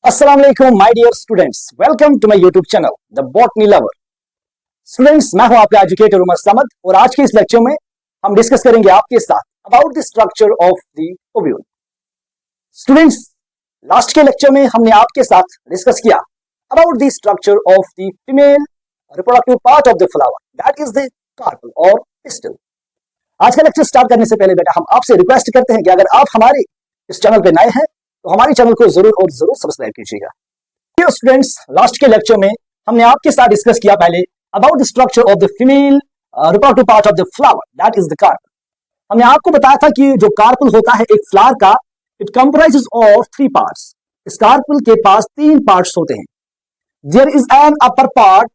अस्सलाम वालेकुम my dear students, welcome to my YouTube channel the botany lover. Students, मैं हूं आपका एजुकेटर उमर समद और आज के इस लेक्चर में हम डिस्कस करेंगे आपके साथ about the structure of the ovule. Students, last के लेक्चर में हमने आपके साथ डिस्कस किया about the structure of the female reproductive part of the flower, that is the carpel और पिस्टल। आज का लेक्चर स्टार्ट करने से पहले बेटा हम आपसे रिक्वेस्ट करते हैं कि अगर आप हमारे इस चैनल पे नए हैं तो हमारे चैनल को जरूर और जरूर सब्सक्राइब कीजिएगा। स्टूडेंट्स, लास्ट के लेक्चर में हमने आपके साथ डिस्कस किया पहले about the structure of the female reproductive part of the flower, that is the carpel. हमने आपको बताया था कि जो कार्पल होता है एक फ्लावर का, इट कंप्राइजेस ऑफ 3 पार्ट्स। इस कार्पल के पास 3 पार्ट्स होते हैं। There is an upper part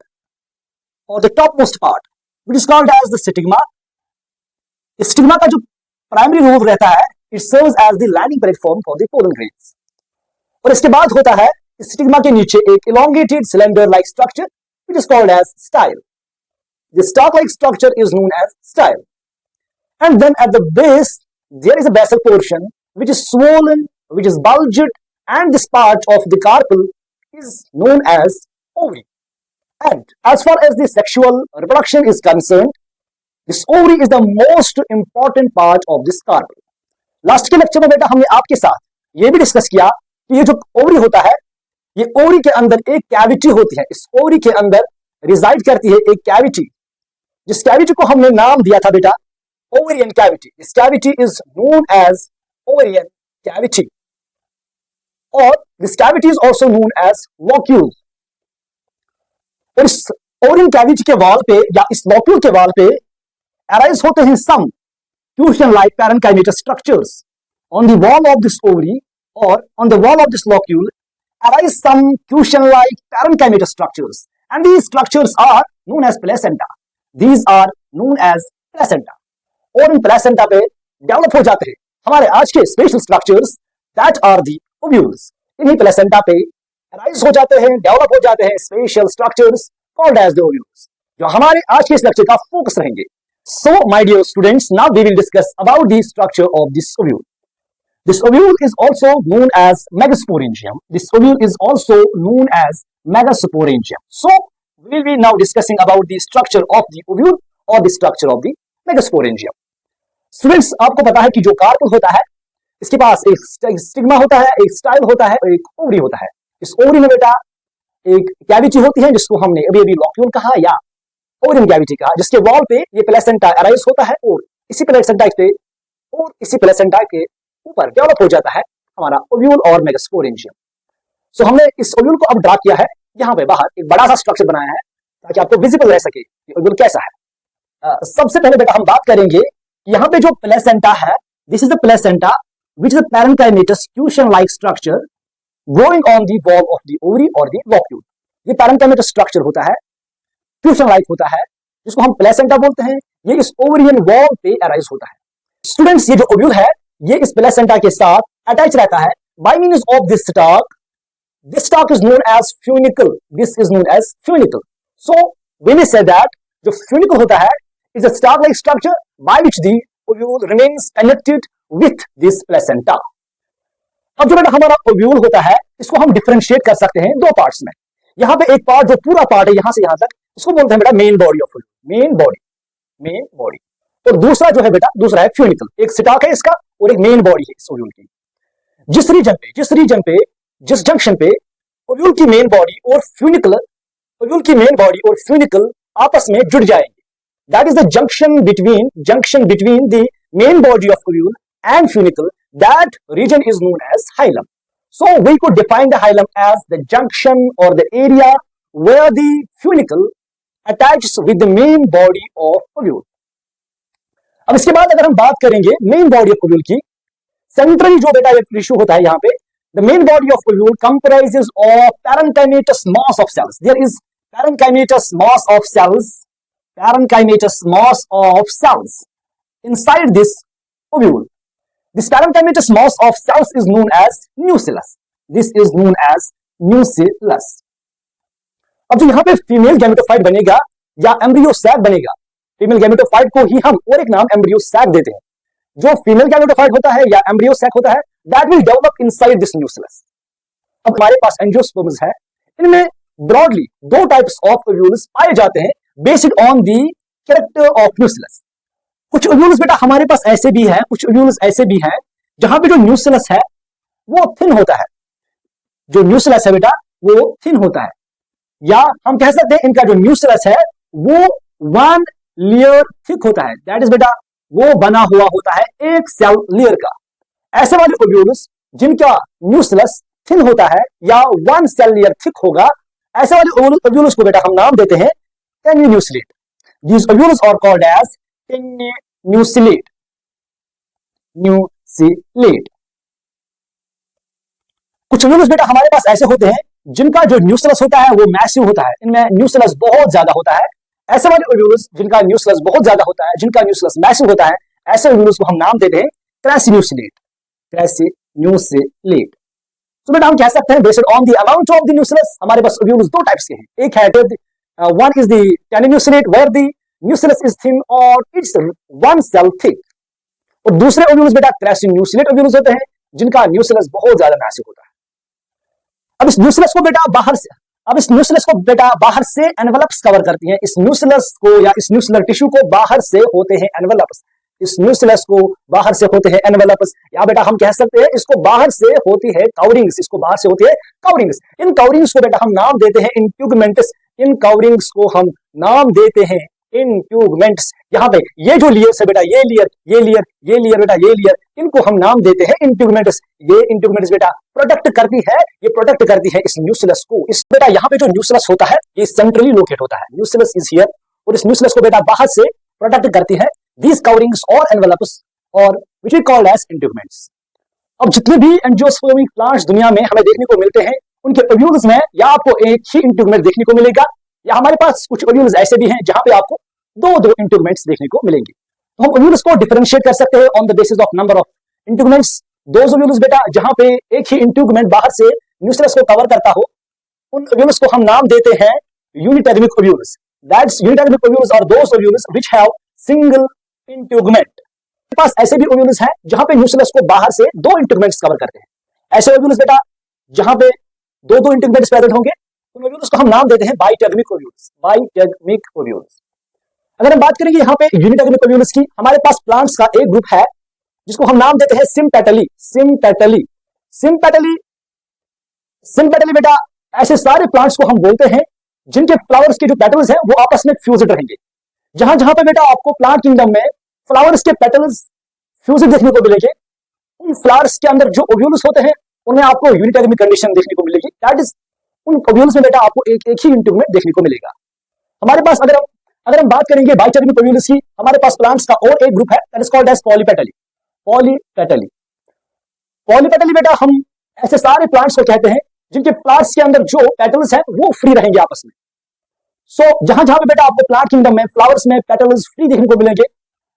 और the top most part which is called as the stigma. Stigma का जो प्राइमरी रोल रहता है, it serves as the landing platform for the pollen grains. और इसके बाद होता है स्टिग्मा के नीचे एक elongated cylinder like structure which is called as style. The stalk like structure is known as style. And then at the base there is a basal portion which is swollen, which is bulged, and this part of the carpel is known as ovary. And as far as the sexual reproduction is concerned, this ovary is the most important part of this carpel. Last के lecture में बेटा हमने आपके साथ ये भी discuss किया कि ये जो ओवरी होता है, ये ओवरी के अंदर एक कैविटी होती है। इस ओवरी के अंदर रिजाइड करती है एक कैविटी, जिस कैविटी को हमने नाम दिया था बेटा ovarian cavity. This cavity is known as ovarian cavity, और this cavity is also known as vacuole. और इस ओवेरियन कैविटी के वॉल पे या इस वॉक्यूल के वॉल पे अराइज होते हैं सम cushion-like parenchymatous structures. On the wall of this ovary or on the wall of this locule arise some cushion-like parenchymatous structures, and these structures are known as placenta. These are known as placenta. और इन placenta पे develop हो जाते हैं हमारे आज के special structures, that are the ovules. इन्हीं placenta पे arise हो जाते हैं, डेवलप हो जाते हैं special structures called as the ovules, जो हमारे आज के इस लेक्चर का फोकस रहेंगे। So, my dear students, now we will discuss about the structure of this ovule. This ovule is also known as megasporangium. This ovule is also known as megasporangium. So, we will be now discussing about the structure of the ovule or the structure of the megasporangium. Students, आपको पता है कि जो carpel होता है, इसके पास एक stigma होता है, एक स्टाइल होता है और एक ओवरी होता है। इस ओवरी में बेटा एक कैविटी होती है जिसको हमने अभी लॉक्यूल कहा या ओवरियन कैविटी कहा, जिसके वॉल पे ये प्लेसेंटा अराइज होता है और इसी प्लेसेंटा पे और इसी प्लेसेंटा के ऊपर डेवलप हो जाता है हमारा ओव्यूल और मेगास्पोरेंजियम। सो हमने इस ओव्यूल को अब ड्रा किया है, यहाँ पे बाहर एक बड़ा सा स्ट्रक्चर बनाया है ताकि आपको विजिबल रह सके कि ओव्यूल कैसा है। सबसे पहले बेटा हम बात करेंगे कि यहाँ पे जो प्लेसेंटा है, this is the placenta which is a parenchymatous caution like structure growing on the wall of the ovary और द लॉक्यूल। ये पैरेंकाइमेटस स्ट्रक्चर होता है, क्यूशन लाइक होता है, जिसको हम प्लेसेंटा बोलते हैं। ये इस ओवरियन वॉल पे अराइज होता है। स्टूडेंट्स, ये जो ओव्यूल है ये इस प्लेसेंटा के साथ अटैच रहता है by means of this stalk. This stalk is known as funicle. This is known as funicle. So we may say that जो फ्यूनिकल होता है is a stalk like structure by which the ovule remains connected with this placenta. अब जो बेटा हमारा ovule होता है इसको हम डिफरेंशिएट कर सकते हैं 2 पार्ट्स में। यहाँ पे एक पार्ट जो पूरा पार्ट है यहां से यहां तक, इसको बोलते हैं बेटा main body of main body. और दूसरा जो है बेटा दूसरा है फ्यूनिकल। एक स्टॉक है इसका और एक मेन बॉडी है इस ओव्यूल की। जिस रीजन पे जिस जंक्शन पे ओव्यूल की मेन बॉडी और फ्यूनिकल आपस में जुड़ जाएंगे, that is the junction between the main body of ovule and funicle. That region is known as hilum. So we could define the hilum as the junction or the area where the funicle attaches with the main body of ovule. अब इसके बाद अगर हम बात करेंगे main body of ovule की, centrally जो बेटा ये टिश्यू होता है यहाँ पे, the main body of ovule comprises of parenchymatous mass of cells. There is parenchymatous mass of cells inside this ovule. This parenchymatous mass of cells is known as nucellus. This is known as nucellus. अब जो यहाँ पे female gametophyte बनेगा या embryo sac बनेगा, female gametophyte को ही हम और एक नाम एम्ब्रियो सैक देते हैं। जो फीमेल गैमेटोफाइट होता है या एम्ब्रियो सैक होता है, that will develop inside this nucellus. अब हमारे पास एंजियोस्पर्म्स है, इनमें ब्रॉडली दो टाइप्स ऑफ ओव्यूल्स पाए जाते हैं based on the character of nucleus. कुछ ओव्यूल्स बेटा हमारे पास ऐसे भी है, कुछ ओव्यूल्स ऐसे भी हैं जहां पे जो न्यूक्लियस है वो थिन होता है, जो न्यूक्लियस है बेटा वो थिन होता है, या हम कह सकते हैं इनका जो न्यूक्लियस है वो वन लेयर थिक होता है, दैट इज बेटा वो बना हुआ होता है एक सेल लेयर का। ऐसे वाले ओव्यूल्स जिनका न्यूक्लियस थिन होता है या वन सेल लेयर थिक होगा, ऐसे वाले ओव्यूल्स को बेटा हम नाम देते हैं टेन्यूसिलेट। These ovules are called as tenusilate. न्यूसिलेट। कुछ ओव्यूल्स बेटा हमारे पास ऐसे होते हैं जिनका जो न्यूक्लियस होता है वो मैसिव होता है, इनमें न्यूक्लियस बहुत ज्यादा होता है। ऐसे वाले ओव्यूल्स जिनका न्यूक्लियस बहुत ज्यादा होता है, जिनका न्यूक्लियस मैसिव होता है, ऐसे ओव्यूल्स को हम नाम देते हैं क्रेसिन्यूसिलेट। क्रेसिन्यूसिलेट। तो बेटा हम कह सकते हैं based on the amount of the nucleus हमारे पास ओव्यूल्स दो टाइप्स के हैं, एक है one is the tenusilate where the nucleus is thin or it's one cell thick, और दूसरे ओव्यूल्स बेटा क्रेसिन्यूसिलेट ओव्यूल्स होते हैं जिनका न्यूक्लियस बहुत ज्यादा मैसिव होता है। अब इस न्यूक्लियस को बेटा बाहर से एनवेलप्स कवर करती हैं। इस न्यूक्लियस को या इस न्यूक्लियर टिश्यू को बाहर से होते हैं एनवेलप्स, इस न्यूक्लियस को बाहर से होते हैं एनवेलप्स, या बेटा हम कह सकते हैं इसको बाहर से होती है कवरिंग्स, इसको बाहर से होती है कवरिंग्स। इन कवरिंग्स को बेटा हम नाम देते हैं इंट्यूगमेंट्स, इन कवरिंग्स को हम नाम देते हैं इंट्यूगमेंट्स। यहाँ पे ये जो लेयर्स है बेटा, ये लेयर बेटा, ये लेयर, इनको हम नाम देते हैं इंट्यूगमेंट्स। ये इंट्यूगमेंट्स बेटा प्रोटेक्ट करती है, ये प्रोटेक्ट करती है इस न्यूक्लियस को। इस बेटा यहाँ पे जो न्यूक्लियस होता है ये सेंट्रली लोकेट होता है, न्यूक्लियस इज हियर, और इस न्यूक्लियस को बेटा बाहर से प्रोटेक्ट करती है these coverings or envelopes or which we call as integuments। अब जितने भी एंजियोस्पर्मिक प्लांट्स दुनिया में हमें देखने को मिलते हैं उनके ओव्यूल्स में या आपको एक ही इंटीग्यूमेंट देखने को मिलेगा, या हमारे पास कुछ ओव्यूल्स ऐसे भी हैं जहां पे आपको दो इंटीग्यूमेंट्स देखने को मिलेंगे। तो हम ओव्यूल्स को डिफरेंशिएट कर सकते हैं on the basis of number of integuments. Those ovules बेटा जहां पे एक ही इंटीग्यूमेंट बाहर से न्यूक्लियस को कवर करता हो, उन ओव्यूल्स को हम नाम देते हैं unitegmic ovules. That's unitegmic ovules are those ovules which have single integument. पास ऐसे भी ओव्यूल्स हैं जहां पे न्यूक्लियस को बाहर से दो इंटीग्यूमेंट्स कवर करते हैं। ऐसे ओव्यूल्स बेटा जहां पे दो इंटीग्यूमेंट्स प्रेजेंट होंगे उन ओव्यूल्स को हम नाम देते हैं बाइटेगमिक ओव्यूल्स। Bitegmic ovules. अगर हम बात करेंगे यहाँ पे यूनिटेगमिक ओव्यूल्स की, हमारे पास प्लांट्स का एक ग्रुप है जिसको हम नाम देते हैं सिम्पेटली। सिम्पेटली। सिम्पेटली। सिम्पेटली बेटा ऐसे सारे प्लांट्स को हम बोलते हैं जिनके फ्लावर्स के जो पेटल्स हैं वो आपस में फ्यूज्ड रहेंगे। जहां जहां पे बेटा आपको प्लांट किंगडम में फ्लावर्स के पेटल्स फ्यूज्ड देखने को मिलेंगे, उन फ्लावर्स के अंदर जो ओव्यूल्स होते हैं उनमें आपको यूनिटेगमिक कंडीशन देखने को मिलेगी। दैट इज उन ओव्यूल्स में बेटा आपको एक ही इंटीग्यूमेंट देखने को मिलेगा। हमारे पास अगर हम बात करेंगे बाइटेगमिक ओव्यूल्स की, हमारे पास प्लांट्स का और एक ग्रुप है दैट इज कॉल्ड एज पॉलीपेटली। पॉलीपेटली। पॉलीपेटली बेटा हम ऐसे सारे प्लांट्स को कहते हैं जिनके फ्लावर्स के अंदर जो पेटल्स हैं वो फ्री रहेंगे आपस में। सो जहां जहां पे बेटा आपको प्लांट किंगडम में फ्लावर्स में पेटल्स फ्री देखने को मिलेंगे,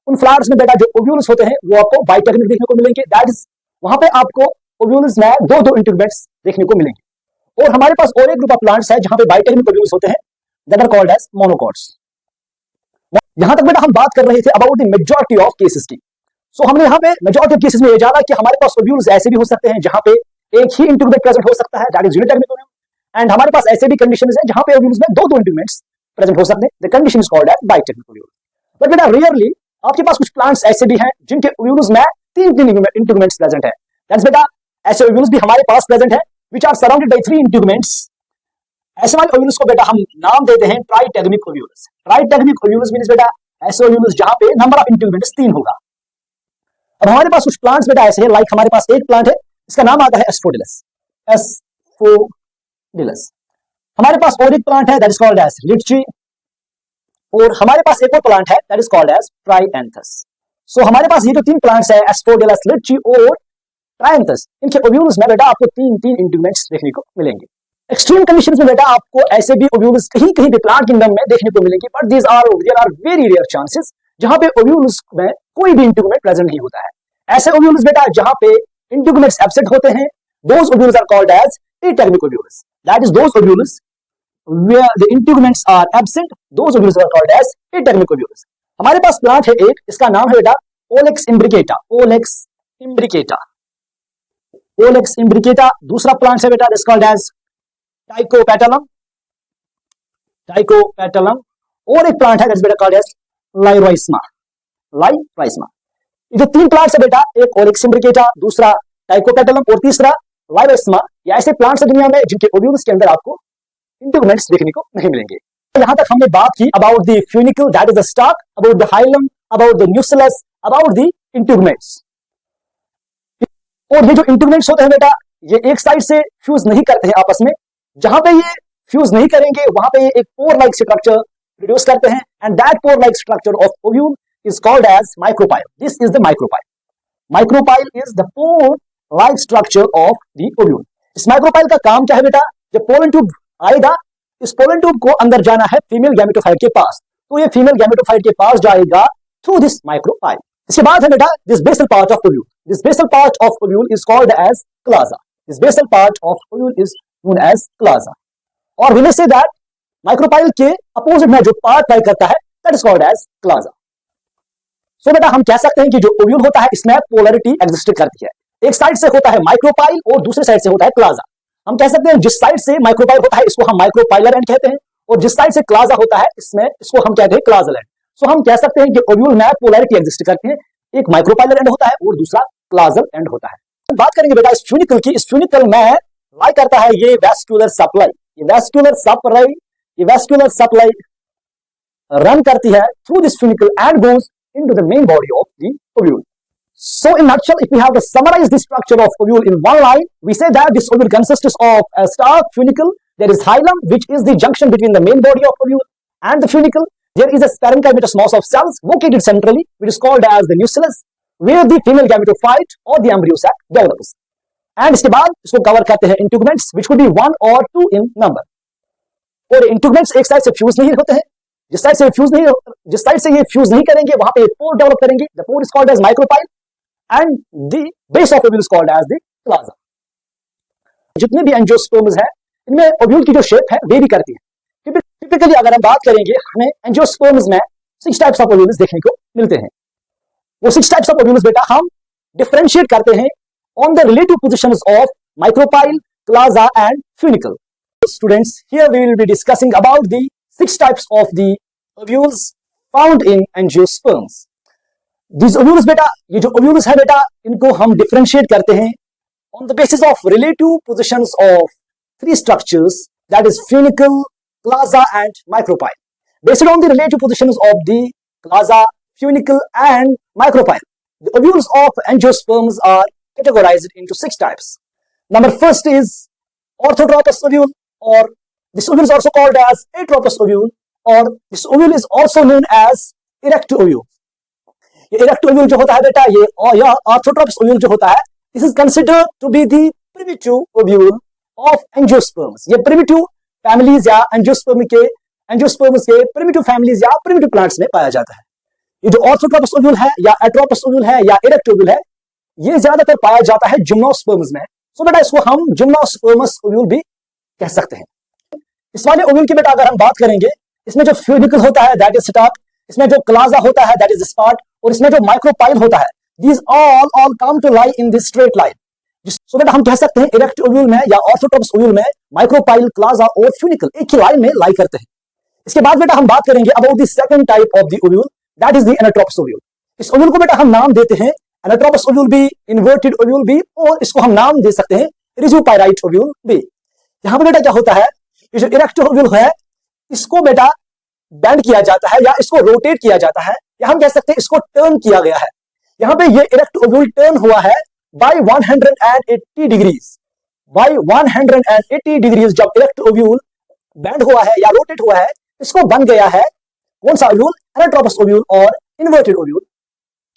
उन फ्लावर्स में बेटा जो ओव्यूल्स होते हैं वो आपको बाइटेगमिक देखने को मिलेंगे। दैट इज वहां पे आपको ओव्यूल्स में दो इंटीग्यूमेंट्स देखने को मिलेंगे। और हमारे पास और एक ग्रुप ऑफ प्लांट्स है जहां पे बाइटेगमिक ओव्यूल्स होते हैं that are called as monocots. यहां तक बेटा हम बात कर रहे थे about the majority of cases की। सो हमने यहाँ पे मेजॉरिटी ऑफ केसेस में ये जाना कि हमारे पास ओव्यूल्स ऐसे भी हो सकते हैं जहां पे एक ही इंटीग्यूमेंट प्रेजेंट हो सकता है, दैट इज यूनिटेगमिक ओव्यूल, एंड हमारे पास ऐसे भी कंडीशंस है जहां पे ओव्यूल्स में दो इंटीग्यूमेंट्स प्रेजेंट हो सकते हैं। The condition is called as bitegmic ovule. But बेटा रेयरली आपके पास कुछ प्लांट्स ऐसे भी हैं जिनके ओव्यूल्स में तीन इंटीग्यूमेंट्स प्रेजेंट है। दैट्स बेटा ऐसे ओव्यूल्स भी हमारे पास प्रेजेंट है which are surrounded by three integuments. ऐसे वाले ओव्यूल्स को बेटा हम नाम देते हैं tritegmic ovules. Tritegmic ovules means बेटा ऐसे ओव्यूल्स जहां पे नंबर ऑफ इंटीग्यूमेंट्स तीन होगा। अब हमारे पास कुछ प्लांट्स बेटा ऐसे हैं, लाइक हमारे पास एक प्लांट है इसका नाम आता है एस्फोडिलस। एस्फोडिलस। हमारे पास और एक प्लांट है दैट इज कॉल्ड एज लिची, और हमारे पास एक और प्लांट है दैट इज कॉल्ड एज ट्राइएंथस। सो हमारे पास ये जो तीन प्लांट्स है एस्फोडिलस, लिची और ट्राइएंथस, इनके ओव्यूल्स में बेटा आपको तीन इंटीग्यूमेंट्स देखने को मिलेंगे। एक्सट्रीम कंडीशंस में बेटा आपको ऐसे भी ओव्यूल्स कहीं भी प्लांट किंगडम में देखने को मिलेंगे, but there are very rare chances जहां पे ओव्यूल्स में कोई भी इंटीग्यूमेंट प्रेजेंट नहीं होता है। ऐसे ओव्यूल्स बेटा जहां पे इंटीग्यूमेंट्स एब्सेंट होते हैं, those ovules are called as ategmic ovules. That is those ovules where the integuments are absent, those ovules are called as ategmic ovules। हमारे पास प्लांट है एक, इसका नाम है बेटा ओलेक्स इम्ब्रिकेटा। ओलेक्स इम्ब्रिकेटा। ओलेक्स इम्ब्रिकेटा, दूसरा प्लांट है बेटा दिस कॉल्ड एज टाइकोपेटलम, टाइकोपेटलम, और एक प्लांट है दैट्स बेटा कॉल्ड एज लाइरोइस्मा, लाइरोइस्मा। ये जो तीन प्लांट्स है बेटा, एक ओलेक्स इम्ब्रिकेटा, दूसरा टाइकोपेटलम और तीसरा लाइरोइस्मा, ये ऐसे प्लांट्स है दुनिया में जिनके ओव्यूल्स के अंदर आपको इंटीग्यूमेंट्स देखने को नहीं मिलेंगे। यहां तक हमने बात की about the funicle that is the stock, about the hilum, about the nucleus, about the integuments. और ये जो इंटीग्यूमेंट्स होते हैं बेटा, ये एक साइड से फ्यूज नहीं करते हैं आपस में, जहां पे ये फ्यूज नहीं करेंगे वहां पे ये एक पोर लाइक स्ट्रक्चर प्रोड्यूस करते हैं, and that pore like structure of ovule is called as micropyle. This is the micropyle. Micropyle is the pore like structure of the ovule. इस माइक्रोपाइल का काम क्या है बेटा, जब पोलन ट्यूब आएगा, इस पोलन ट्यूब को अंदर जाना है फीमेल गैमेटोफाइट के पास, तो ये फीमेल गैमेटोफाइट के पास जाएगा थ्रू दिस माइक्रोपाइल। इसके बाद है बेटा this basal part of ovule. This basal part of ovule is called as chalaza. This basal part of ovule is known as chalaza. और we may say that micropyle के opposite में जो part लाई करता है दैट इज कॉल्ड एज क्लाजा। सो बेटा हम कह सकते हैं कि जो ओव्यूल होता है इसमें पोलैरिटी एग्जिस्ट करती है, एक साइड से होता है माइक्रोपाइल और दूसरे साइड से होता है क्लाजा। हम कह सकते हैं जिस साइड से माइक्रोपाइल होता है इसको हम माइक्रोपाइलर एंड कहते हैं, और जिस साइड से क्लाजा होता है इसमें इसको हम कहते हैं क्लाजल एंड। सो हम कह सकते हैं कि ओव्यूल में पोलैरिटी एग्जिस्ट करती है, एक माइक्रोपाइलर एंड होता है और दूसरा क्लाजल एंड होता है। बात करेंगे बेटा इस फ्यूनिकल की। इस फ्यूनिकल में लाई करता है ये वैस्कुलर सप्लाई। ये वैस्कुलर सप्लाई, ये वैस्कुलर सप्लाई रन करती है through this funicle and goes into the main body of the ovule. So in nutshell, if we have to summarize the structure of ovule in one line, we say that this ovule consists of a stalk, funicle, there is hilum, which is the junction between the main body of ovule and the funicle. There is a parenchymatous mass of cells located centrally, which is called as the nucleus, where the female gametophyte or the embryo sac develops. And इसके बाद इसको cover करते हैं integuments, which could be 1 or 2 in number. और integuments एक side से fuse नहीं होते हैं, जिस साइड से ये फ्यूज नहीं करेंगे वहां पे पोर डेवलप करेंगे। The pore is called as micropyle. And the base of ovule is called as the claza. जितने भी एंजियोस्पर्म्स हैं इनमें ओव्यूल की जो शेप है वेरी करती है। टिपिकली अगर हम बात करेंगे हमें एंजियोस्पर्म्स में 6 टाइप्स ऑफ ओव्यूल्स देखने को मिलते हैं। वो 6 टाइप्स ऑफ ओव्यूल्स बेटा हम डिफरेंशिएट करते हैं on the relative positions of micropyle, chalaza and funicle. Students, here we will be discussing about the 6 types of the ovules found in angiosperms. These ovules बेटा, ये जो ovules है बेटा, इनको हम डिफरेंशिएट करते हैं on the basis of relative positions of 3 structures, that is funicle, claza and micropyle. Based on the relative positions of the claza, funicle and micropyle, the ovules of angiosperms are categorized into 6 types. Number first is orthotropous ovule, or this ovule is also called as atropous ovule, or this ovule is also known as erect ovule. ये erect ovule जो होता है बेटा, ये orthotropous ovule जो होता है, this is considered to be the primitive ovule of angiosperms. ये प्रिमिटिव फैमिलीज या एंजियोस्पर्म्स के प्रिमिटिव फैमिलीज या प्रिमिटिव प्लांट्स में पाया जाता है। ये जो ऑर्थोट्रोपस ओव्यूल है या एट्रोपस ओव्यूल है या इरेक्ट ओव्यूल है, ये ज्यादातर पाया जाता है जिम्नोस्पर्म्स में। सो बेटा इसको हम जिम्नोस्पर्मस ओव्यूल भी कह सकते हैं। इस वाले ओव्यूल की बेटा अगर हम बात करेंगे, इसमें जो फ्यूनिकल होता है दैट इज स्टॉक, इसमें जो क्लाजा होता है दैट इज स्पॉट, और इसमें जो माइक्रोपाइल होता है, these all come to lie in this straight line. सो बेटा हम कह सकते हैं इरेक्ट ओव्यूल में या ऑर्थोट्रोपस ओव्यूल में माइक्रोपाइल, क्लाजा और फ्यूनिकल एक ही लाइन में लाई करते हैं। इसके बाद बेटा हम बात करेंगे about the second type of the ovule, that is the anatropous ovule. इस ओव्यूल को बेटा हम नाम देते हैं एनाट्रोपस ओव्यूल भी, इन्वर्टेड ओव्यूल भी, और इसको हम नाम दे सकते हैं रिजोपाइराइट ओव्यूल भी। यहाँ पे बेटा क्या होता है, ये जो इरेक्ट ओव्यूल है इसको बेटा बेंड किया जाता है या इसको रोटेट किया जाता है, या हम कह सकते हैं इसको टर्न किया गया है। यहाँ पे ये इरेक्ट ओव्यूल टर्न हुआ है बाय 180 डिग्रीज। बाय 180 डिग्रीज जब इरेक्ट ओव्यूल बेंड हुआ है या रोटेट हुआ है, इसको बन गया है कौन सा ओव्यूल, एनाट्रोपस ओव्यूल और इन्वर्टेड ओव्यूल।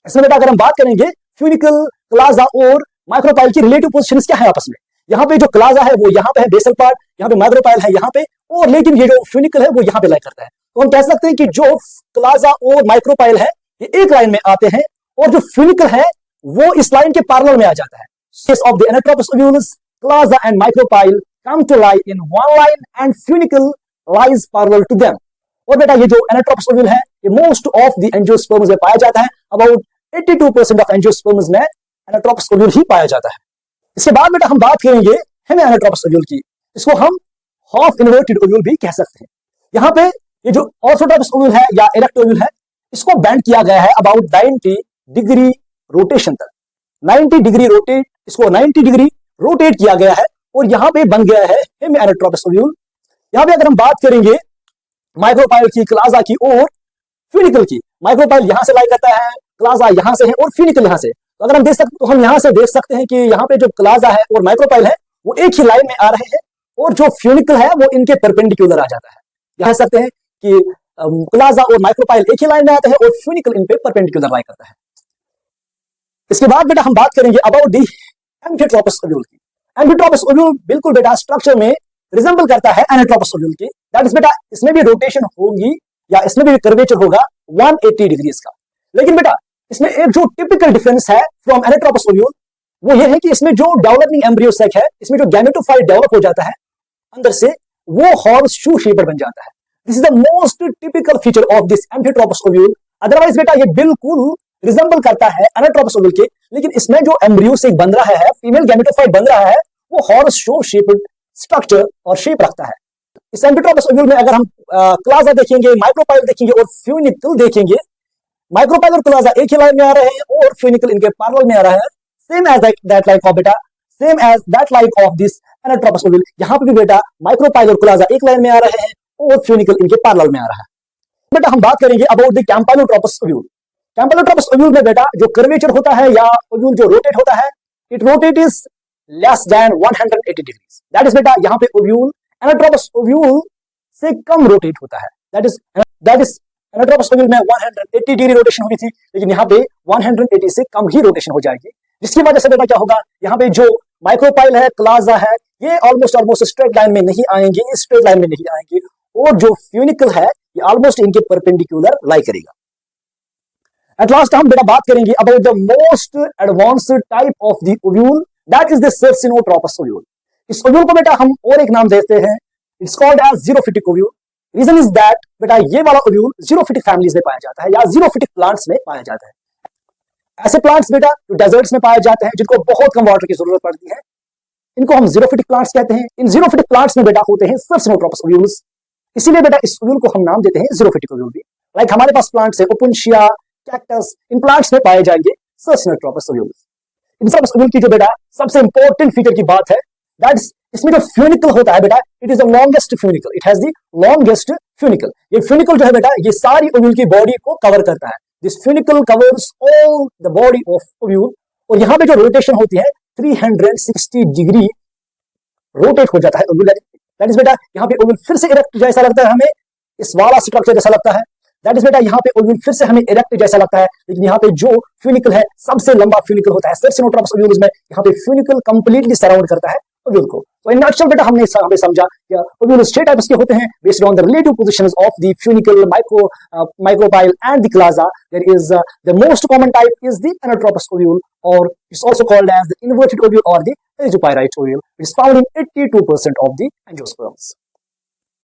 इसमें बेटा अगर हम बात करेंगे फ्यूनिकल, क्लाजा और माइक्रोपाइल की रिलेटिव पोजीशंस क्या है आपस में। यहाँ पे जो क्लाजा है वो यहाँ पे है बेसल पार्ट, यहाँ पे माइक्रोपाइल है यहाँ पे, और लेकिन ये जो फ्यूनिकल है वो यहाँ पे लाई करता है। तो हम कह सकते हैं कि जो क्लाजा और माइक्रोपाइल है ये एक लाइन में आते हैं, और जो फ्यूनिकल है वो इस लाइन के पैरेलल में आ जाता है। Case of the anatropous ovules, claza and micropyle come to lie in one line and funicle lies parallel to them. और बेटा ये जो anatropous ovule है ये most of the angiosperms में पाया जाता है। About 82% of angiosperms में anatropous ovule ही पाया जाता है। इसके बाद बेटा हम बात करेंगे हेमी एनाट्रोपस ओव्यूल की। इसको हम हाफ इन्वर्टेड ओव्यूल भी कह सकते हैं। यहाँ पे ये जो ऑर्थोट्रोपस ओव्यूल है या इरेक्ट ओव्यूल है, इसको बेंड किया गया है अबाउट 90 डिग्री रोटेशन तक। 90 डिग्री रोटेट, इसको 90 डिग्री रोटेट किया गया है और यहाँ पे बन गया है हेमी एनाट्रोपस ओव्यूल। यहाँ पे अगर हम बात करेंगे माइक्रोपाइल की, क्लाजा की और फ्यूनिकल की, माइक्रोपाइल यहाँ से लाई करता है, क्लाजा यहाँ से है और फ्यूनिकल यहाँ से। तो अगर हम देख सकते, तो हम यहाँ से देख सकते हैं कि यहाँ पे जो क्लाजा है और माइक्रोपाइल है वो एक ही लाइन में आ रहे हैं और जो फ्यूनिकल है वो इनके परपेंडिकुलर आ जाता है। कह सकते हैं कि क्लाजा और माइक्रोपाइल एक ही लाइन में आते हैं और फ्यूनिकल इन पे परपेंडिकुलर लाई करता है। इसके बाद बेटा हम बात करेंगे अबाउट दी एम्फिट्रोपस ओव्यूल की। एम्फिट्रोपस ओव्यूल बिल्कुल बेटा स्ट्रक्चर में रिजेंबल करता है एनाट्रोपस ओव्यूल की। दैट इज बेटा इसमें भी रोटेशन होगी या इसमें भी कर्वेचर होगा 180 डिग्रीज का। लेकिन बेटा इसमें एक जो टिपिकल डिफरेंस है फ्रॉम एनाट्रोपस ओव्यूल वो ये है कि इसमें जो डेवलपिंग एम्ब्रियो सेक है, इसमें जो गैमेटोफाइट डेवलप हो जाता है अंदर से, वो हॉर्स शू शेपर बन जाता है। This is the most typical feature of this amphitropous ovule. Otherwise बेटा ये बिल्कुल रिजेंबल करता है एनाट्रोपस ओव्यूल के, लेकिन इसमें जो एम्ब्रियो सेक बन रहा है, फीमेल गैमेटोफाइट बन रहा है, वो हॉर्स शू शेप्ड स्ट्रक्चर और शेप रखता है। इस एम्फिट्रोपस ओव्यूल में अगर हम क्लाजा देखेंगे, माइक्रोपाइल देखेंगे और फ्यूनिकल देखेंगे, माइक्रोपाइल और क्लाजा एक ही लाइन में आ रहे हैं और फ्यूनिकल इनके पैरेलल में आ रहा है। Same as that like of बेटा, same as that like of this anatropous ovule. यहाँ पे भी बेटा माइक्रोपाइल और क्लाजा एक लाइन में आ रहे हैं और फ्यूनिकल इनके पैरेलल में आ रहा है। बेटा हम बात करेंगे अबाउट द कैम्पाइलोट्रोपस ओव्यूल। कैम्पाइलोट्रोपस ओव्यूल में बेटा जो कर्वेचर होता है या ओव्यूल जो रोटेट होता है, it rotate is less than 180 degrees. That is बेटा यहाँ पे ओव्यूल एनाट्रोपस ओव्यूल से कम रोटेट होता है। दैट इज एनाट्रोपस ओव्यूल में 180 डिग्री रोटेशन हुई थी, लेकिन यहाँ पे 180 से कम ही रोटेशन हो जाएगी, जिसकी वजह से बेटा क्या होगा, यहाँ पे जो माइक्रोपाइल है, क्लाजा है, ये ऑलमोस्ट स्ट्रेट लाइन में नहीं आएंगे, इस स्ट्रेट लाइन में नहीं आएंगे, और जो फ्यूनिकल है ये ऑलमोस्ट इनके परपेंडिकुलर लाई करेगा। एट लास्ट हम बेटा बात करेंगे about the most advanced type of the ovule, that is the circinotropous ovule. इस ओव्यूल को बेटा हम और एक नाम देते हैं, it's called as xerophytic ovule. Reason is that बेटा ये वाला ओव्यूल जीरोफिटिक फैमिलीज में पाया जाता है या जीरोफिटिक प्लांट्स में पाया जाता है। ऐसे प्लांट्स बेटा जो डेजर्ट्स में पाए जाते हैं, जिनको बहुत कम वाटर की जरूरत पड़ती है, इनको हम जीरोफिटिक प्लांट्स कहते हैं। इन जीरोफिटिक प्लांट्स में बेटा होते हैं सर्सिनोट्रोपस ओव्यूल्स, इसीलिए बेटा इस ओव्यूल को हम नाम देते हैं जीरोफिटिक ओव्यूल भी। लाइक हमारे पास प्लांट्स है ओपुन्शिया, कैक्टस, इन प्लांट्स में पाए जाएंगे सर्सिनोट्रोपस ओव्यूल्स। इन सब ओव्यूल की जो बेटा सबसे इंपॉर्टेंट फीचर की बात है, दैट्स इसमें जो फ्यूनिकल होता है बेटा, it is the longest funicle, it has the longest funicle. ये फ्यूनिकल जो है बेटा ये सारी ओव्यूल की बॉडी को कवर करता है। This funicle covers all the body of ovule. और यहाँ पे जो रोटेशन होती है 360 डिग्री रोटेट हो जाता है ओव्यूल। दैट इज बेटा यहाँ पे ओव्यूल फिर से इरेक्ट जैसा लगता है, हमें इस वाला स्ट्रक्चर जैसा लगता है। दैट इज बेटा यहाँ पे ओव्यूल फिर से हमें इरेक्ट जैसा लगता है, लेकिन यहाँ पे जो फ्यूनिकल है सबसे लंबा फ्यूनिकल होता है सर्सिनोट्रोपस ओव्यूल्स में। यहाँ पे फ्यूनिकल कंप्लीटली सराउंड करता है ओव्यूल को। तो इन नटशेल बेटा हमने समझा कि ओव्यूल 6 टाइप्स के होते हैं based on the relative positions of the funicle, micropyle and the chalaza. There is the most common type is the anatropous ovule, और it's also called as the inverted ovule और the एजोपाइराइट ovule. It is found in 82% of the angiosperms.